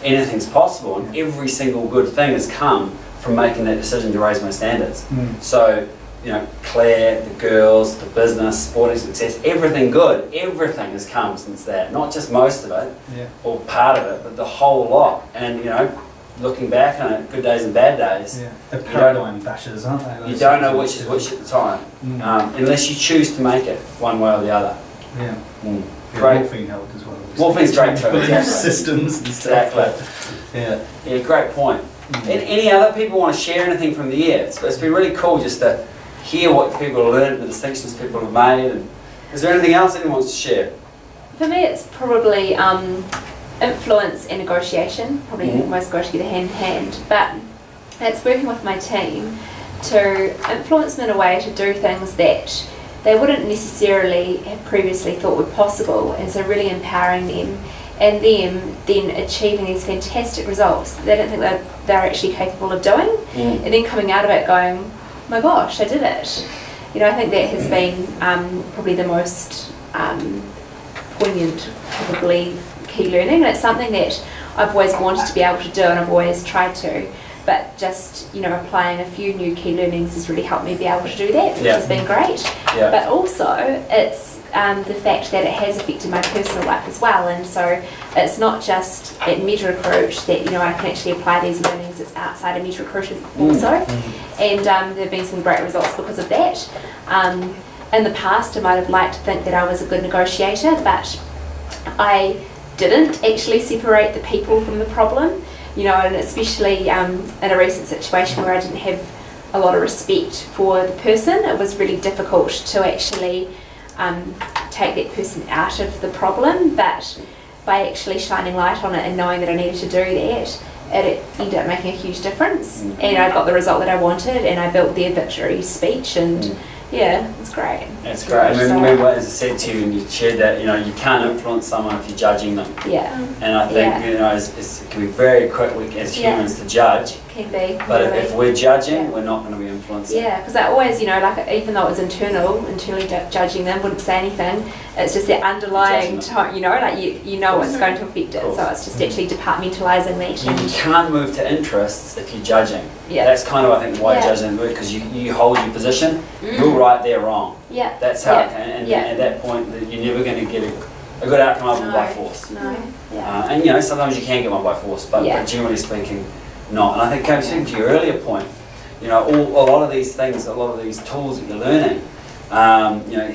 anything's possible, and every single good thing has come from making that decision to raise my standards. So Claire, the girls, the business, sporting success, everything good, everything has come since that. Not just most of it, or part of it, but the whole lot. And looking back on it, good days and bad days. The paradigm bashers, aren't they? You don't know which is which at the time, unless you choose to make it one way or the other. Great. Morphine helped as well. Morphine's great too. Belief systems and stuff. Exactly. Yeah, great point. Any other people want to share anything from the year? It's been really cool just to hear what people have learned, the distinctions people have made. And is there anything else anyone wants to share? For me, it's probably influence and negotiation. Probably most go together hand in hand. But it's working with my team to influence them in a way to do things that they wouldn't necessarily have previously thought were possible, and so really empowering them, and them then achieving these fantastic results they don't think they're actually capable of doing, and then coming out of it going, oh my gosh, I did it. I think that has been probably the most poignant, probably key learning, and it's something that I've always wanted to be able to do, and I've always tried to. But just, applying a few new key learnings has really helped me be able to do that, which has been great. But also, it's the fact that it has affected my personal life as well. And so it's not just at MedRecruit that, I can actually apply these learnings. It's outside of MedRecruit also. And there have been some great results because of that. In the past, I might have liked to think that I was a good negotiator, but I didn't actually separate the people from the problem. And especially in a recent situation where I didn't have a lot of respect for the person, it was really difficult to actually take that person out of the problem. But by actually shining light on it and knowing that I needed to do that, it ended up making a huge difference. And I got the result that I wanted, and I built their victory speech, and it's great. That's great. I remember, as I said to you, and you shared that, you can't influence someone if you're judging them. And I think, it can be very quick as humans to judge. Can be. But if we're judging, we're not going to be influencing. Because I always, even though it was internally judging them, wouldn't say anything. It's just that underlying tone, you know what's going to affect it. So it's just actually departmentalising that. You can't move to interests if you're judging. That's kind of, I think, why judging works, because you hold your position. You're right, they're wrong. That's how, and at that point, you're never going to get a good outcome other than by force. And sometimes you can get one by force, but generally speaking, not. And I think, coming to your earlier point, a lot of these things, a lot of these tools that you're learning,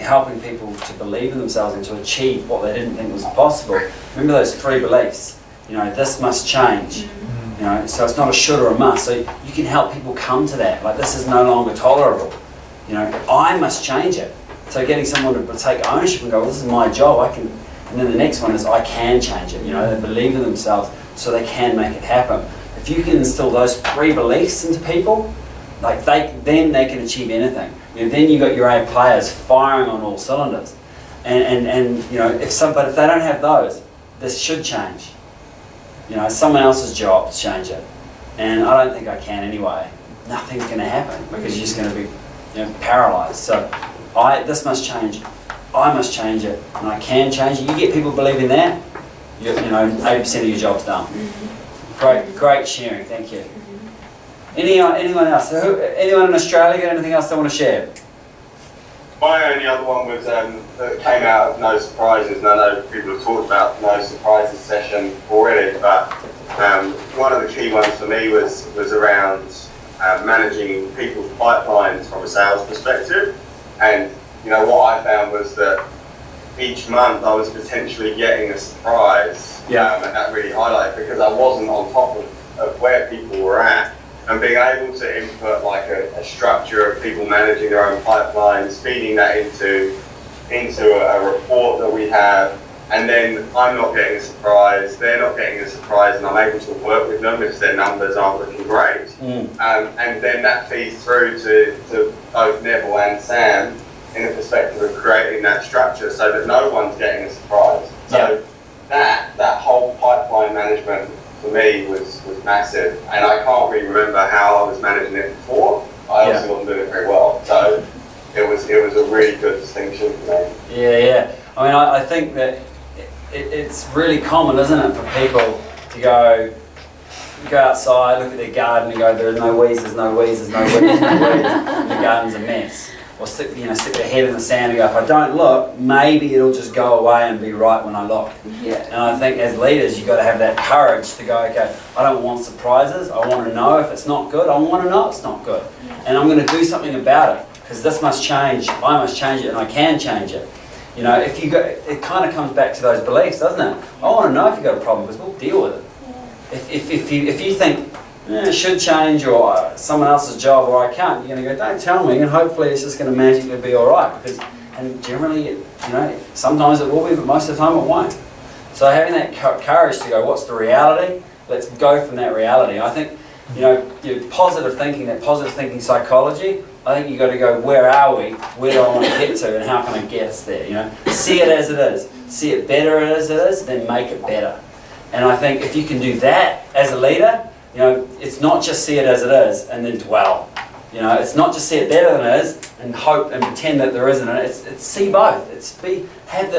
helping people to believe in themselves and to achieve what they didn't think was possible. Remember those 3 beliefs. This must change. So it's not a should or a must. So you can help people come to that. Like, this is no longer tolerable. I must change it. So getting someone to take ownership and go, well, this is my job, I can. And then the next one is, I can change it. They believe in themselves so they can make it happen. If you can instill those 3 beliefs into people, then they can achieve anything. Then you've got your A players firing on all cylinders. And if they don't have those, this should change. It's someone else's job to change it. And I don't think I can anyway. Nothing's going to happen because you're just going to be paralysed. So this must change. I must change it, and I can change it. You get people believing that, 80% of your job's done. Great sharing, thank you. Anyone else? Anyone in Australia got anything else they want to share? My only other one was that came out of No Surprises, and I know people have talked about No Surprises session already, but one of the key ones for me was around managing people's pipelines from a sales perspective. And what I found was that each month I was potentially getting a surprise, and that really highlighted because I wasn't on top of where people were at. And being able to input like a structure of people managing their own pipelines, feeding that into a report that we have, and then I'm not getting a surprise, they're not getting a surprise, and I'm able to work with them if their numbers aren't looking great. And then that feeds through to both Neville and Sam in the perspective of creating that structure so that no one's getting a surprise. So that whole pipeline management for me was massive, and I can't really remember how I was managing it before. I obviously wasn't doing it very well, so it was a really good distinction for me. Yeah. I mean, I think that it's really common, isn't it, for people to go outside, look at their garden, and go, "There's no weeds, there's no weeds, there's no weeds, there's no weeds," and the garden's a mess. Or stick their head in the sand and go, if I don't look, maybe it'll just go away and be right when I look. And I think as leaders, you've got to have that courage to go, okay, I don't want surprises. I want to know if it's not good. I want to know it's not good. And I'm going to do something about it because this must change. I must change it and I can change it. If you go, it kind of comes back to those beliefs, doesn't it? I want to know if you've got a problem because we'll deal with it. If you think, it should change, or someone else's job, or I can't, you're going to go, don't tell me, and hopefully it's just going to magically be all right. And generally, sometimes it will be, but most of the time it won't. So having that courage to go, what's the reality? Let's go from that reality. I think, your positive thinking psychology, I think you've got to go, where are we? Where do I want to get to, and how can I get us there? See it as it is. See it better as it is, then make it better. And I think if you can do that as a leader, it's not just see it as it is and then dwell. It's not just see it better than it is and hope and pretend that there isn't. It's see both. Have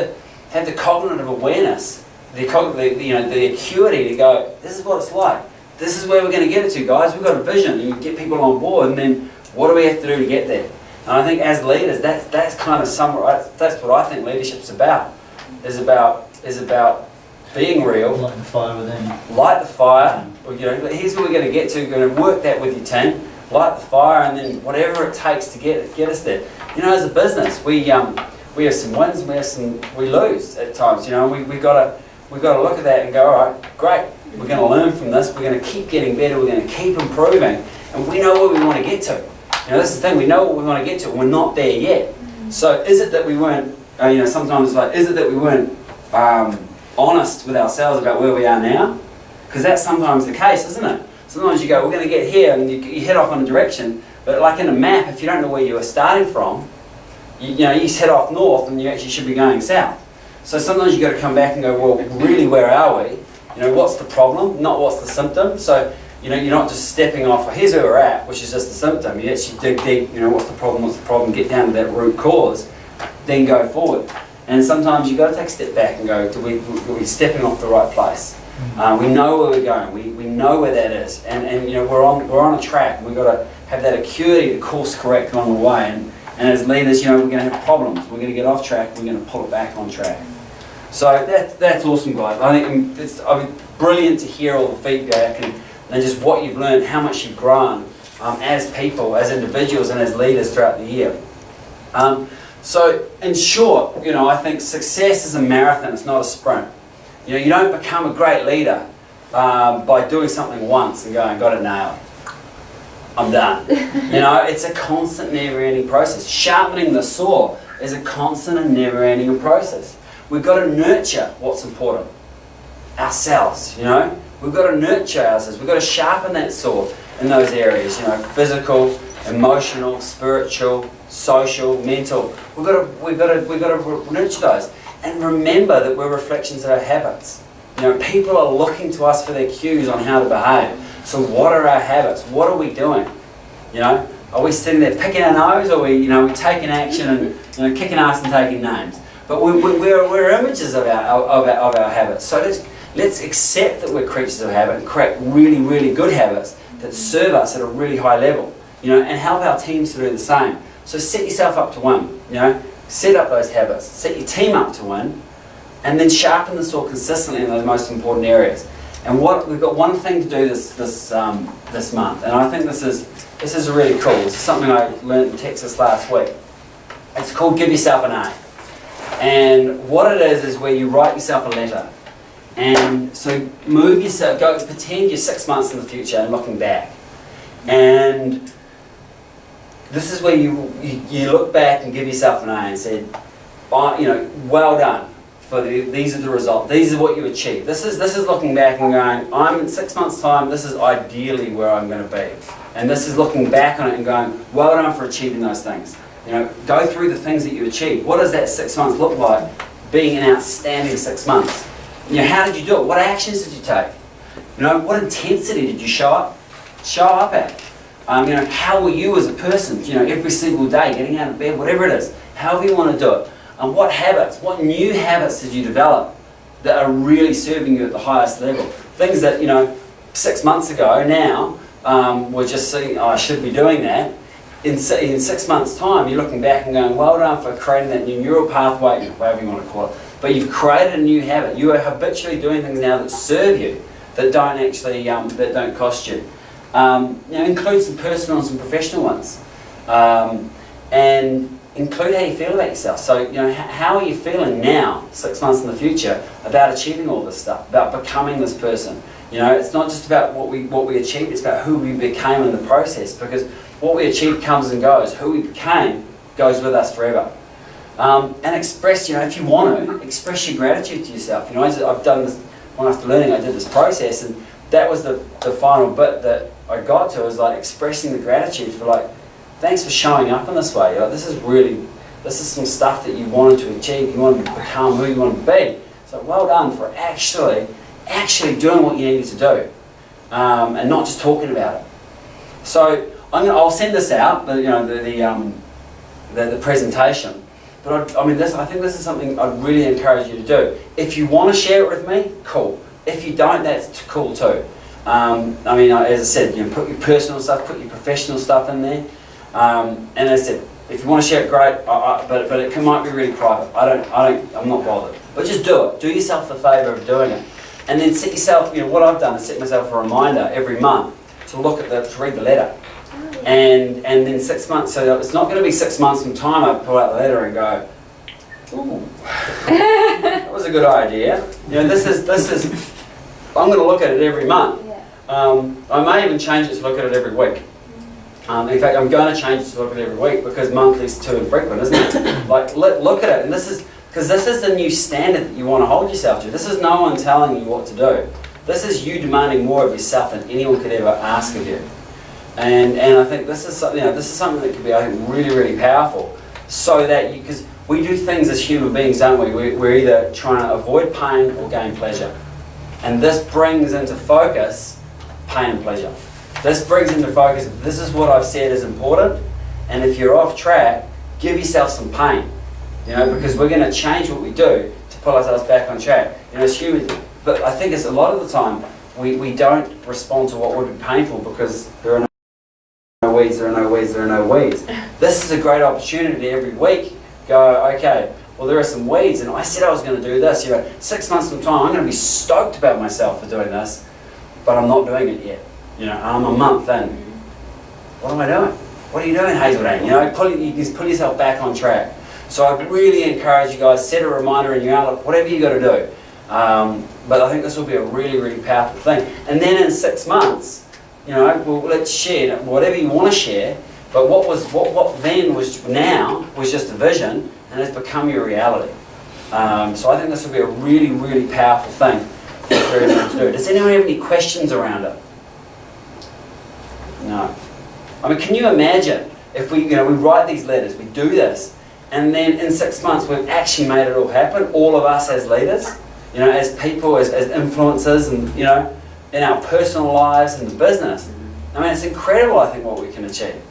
the cognitive awareness, the acuity to go, this is what it's like. This is where we're going to get it to, guys. We've got a vision, and you get people on board, and then what do we have to do to get there? And I think as leaders, that's kind of that's what I think leadership's about. Is about being real. Light the fire within. Light the fire. Here's what we're going to get to. We're going to work that with your team. Light the fire, and then whatever it takes to get us there. As a business, we have some wins, we lose at times. We've got to look at that and go, all right, great. We're going to learn from this. We're going to keep getting better. We're going to keep improving, and we know where we want to get to. This is the thing. We know what we want to get to, and we're not there yet. So is it that we weren't? Sometimes it's like, is it that we weren't honest with ourselves about where we are now? Because that's sometimes the case, isn't it? Sometimes you go, we're going to get here, and you head off in a direction, but like in a map, if you don't know where you are starting from, you head off north and you actually should be going south. So sometimes you've got to come back and go, well, really, where are we? What's the problem, not what's the symptom? So, you're not just stepping off, well, here's where we're at, which is just the symptom. You actually dig deep, what's the problem, get down to that root cause, then go forward. And sometimes you've got to take a step back and go, are we stepping off the right place? We know where we're going. We know where that is, and we're on a track. And we've got to have that acuity to course correct along the way. And as leaders, we're going to have problems. We're going to get off track. We're going to pull it back on track. So that's awesome, guys. I think it's brilliant to hear all the feedback and just what you've learned, how much you've grown as people, as individuals, and as leaders throughout the year. So in short, I think success is a marathon. It's not a sprint. You don't become a great leader by doing something once and going, got it nailed. I'm done. It's a constant, never-ending process. Sharpening the saw is a constant and never-ending process. We've got to nurture what's important. Ourselves, We've got to nurture ourselves. We've got to sharpen that saw in those areas, physical, emotional, spiritual, social, mental. We've got to nurture those. And remember that we're reflections of our habits. People are looking to us for their cues on how to behave. So what are our habits? What are we doing? Are we sitting there picking our nose, or we taking action and kicking ass and taking names? But we're images of our habits. So Let's accept that we're creatures of habit and create really, really good habits that serve us at a really high level, and help our teams to do the same. So set yourself up to win, set up those habits, set your team up to win, and then sharpen the saw consistently in those most important areas. And we've got one thing to do this month, and I think this is really cool. This is something I learned in Texas last week. It's called Give Yourself an A. And what it is where you write yourself a letter. And so move yourself, pretend you're 6 months in the future and looking back. And this is where you look back and give yourself an A and said, well done. These are the results. These are what you achieved. This is looking back and going, I'm in 6 months' time. This is ideally where I'm going to be. And this is looking back on it and going, well done for achieving those things. Go through the things that you achieved. What does that 6 months look like? Being an outstanding 6 months. How did you do it? What actions did you take? What intensity did you show up at? How were you as a person? Every single day, getting out of bed, whatever it is, however you want to do it. And what new habits did you develop that are really serving you at the highest level? Things that, 6 months ago now, were just saying, I should be doing that. In 6 months' time, you're looking back and going, well done for creating that new neural pathway, whatever you want to call it. But you've created a new habit. You are habitually doing things now that serve you, that don't actually, that don't cost you. Include some personal and some professional ones. And include how you feel about yourself. So, how are you feeling now, 6 months in the future, about achieving all this stuff, about becoming this person? It's not just about what we achieved, it's about who we became in the process, because what we achieved comes and goes. Who we became goes with us forever. And express, if you want to, express your gratitude to yourself. I've done this, when after learning, I did this process, and that was the final bit that I got to, was like expressing the gratitude for thanks for showing up in this way. This is some stuff that you wanted to achieve, you wanted to become who you wanted to be. So well done for actually doing what you needed to do, and not just talking about it. So I'll send this out, the presentation. But I think this is something I'd really encourage you to do. If you want to share it with me, cool. If you don't, that's cool too. As I said, put your personal stuff, put your professional stuff in there. And as I said, if you want to share it, great. But it might be really private. I'm not bothered. But just do it. Do yourself the favour of doing it, and then set yourself. What I've done is set myself a reminder every month to read the letter. And then 6 months, so it's not going to be 6 months from time I pull out the letter and go, ooh, that was a good idea. This is, I'm going to look at it every month. I may even change it to look at it every week. In fact, I'm going to change it to look at it every week, because monthly is too infrequent, isn't it? Look at it, and this is the new standard that you want to hold yourself to. This is no one telling you what to do. This is you demanding more of yourself than anyone could ever ask of you. And I think this is something that could be, I think, really, really powerful. So that because we do things as human beings, don't we? We're either trying to avoid pain or gain pleasure, and this brings into focus pain and pleasure. This brings into focus, this is what I've said is important, and if you're off track, give yourself some pain, because we're going to change what we do to pull ourselves back on track. As humans, but I think it's a lot of the time we don't respond to what would be painful because there are no weeds. This is a great opportunity every week. Go, okay, well there are some weeds, and I said I was going to do this. 6 months from time, I'm going to be stoked about myself for doing this, but I'm not doing it yet. I'm a month in. What am I doing? What are you doing, Hazelden? You can pull yourself back on track. So I really encourage you guys, set a reminder in your Outlook, whatever you got to do. But I think this will be a really, really powerful thing. And then in 6 months, let's share whatever you want to share. But what then was just a vision, and it's become your reality. So I think this will be a really, really powerful thing for everyone to do. Does anyone have any questions around it? No. Can you imagine if we write these letters, we do this, and then in 6 months we've actually made it all happen, all of us as leaders, as people, as influencers, and in our personal lives and the business. It's incredible, I think, what we can achieve.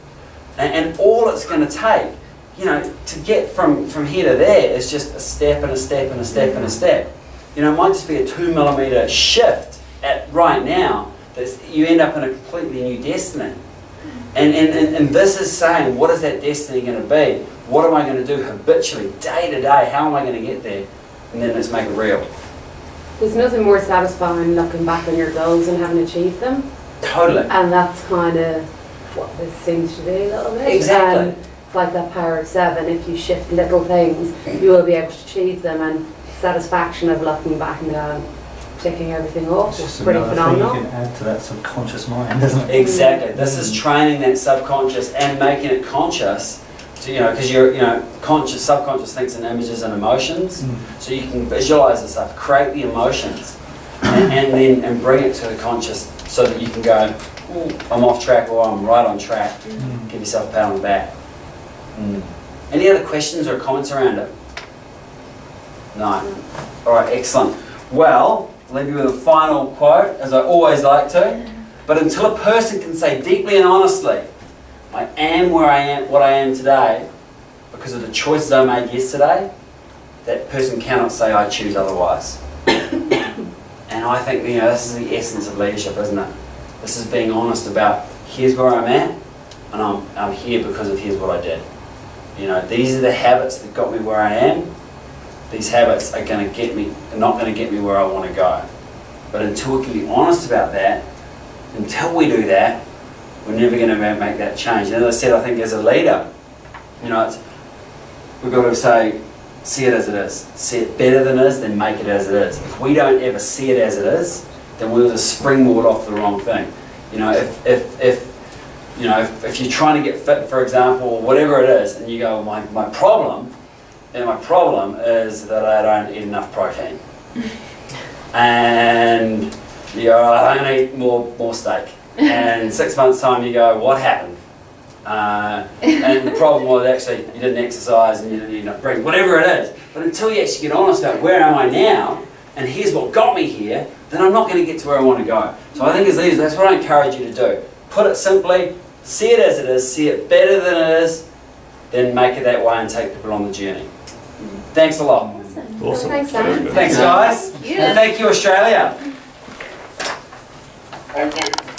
And all it's going to take, to get from here to there is just a step and a step and a step and a step. You know, it might just be a 2 millimetre shift at right now that you end up in a completely new destiny. And this is saying, what is that destiny going to be? What am I going to do habitually, day to day? How am I going to get there? And then let's make it real. There's nothing more satisfying looking back on your goals and having achieved them. Totally. And that's kind of what this seems to be a little bit. Exactly. It's like that power of 7. If you shift little things, you will be able to achieve them. And satisfaction of looking back and going, ticking everything off is Just pretty another phenomenal. thing you can add to that subconscious mind, isn't it? Exactly. This is training that subconscious and making it conscious. To, you know, because you're, you know, conscious, subconscious thinks in images and emotions. So you can visualize this stuff, create the emotions, and bring it to the conscious, so that you can go, I'm off track or I'm right on track. Give yourself a pat on the back. Any other questions or comments around it? No. All right, excellent. Well, I'll leave you with a final quote, as I always like to. But until a person can say deeply and honestly, I am where I am, what I am today, because of the choices I made yesterday, that person cannot say I choose otherwise. And I think, you know, this is the essence of leadership, isn't it? This is being honest about, here's where I'm at, and I'm here because of here's what I did. You know, these are the habits that got me where I am. These habits are going to get me, not going to get me where I want to go. But until we can be honest about that, until we do that, we're never going to make that change. And as I said, I think as a leader, you know, we've got to say, see it as it is. See it better than it is, then make it as it is. If we don't ever see it as it is, then we'll just springboard off the wrong thing. You know, if you're trying to get fit, for example, or whatever it is, and you go, my problem is that I don't eat enough protein. And you go, I don't eat more steak. And 6 months' time you go, what happened? And the problem was actually you didn't exercise and you didn't eat enough bread, whatever it is. But until you actually get honest about where am I now, and here's what got me here, then I'm not going to get to where I want to go. So I think as leaders, that's what I encourage you to do. Put it simply, see it as it is, see it better than it is, then make it that way and take people on the journey. Thanks a lot. Awesome. Thanks, Dan. Thanks guys. And thank you, Australia. Thank you.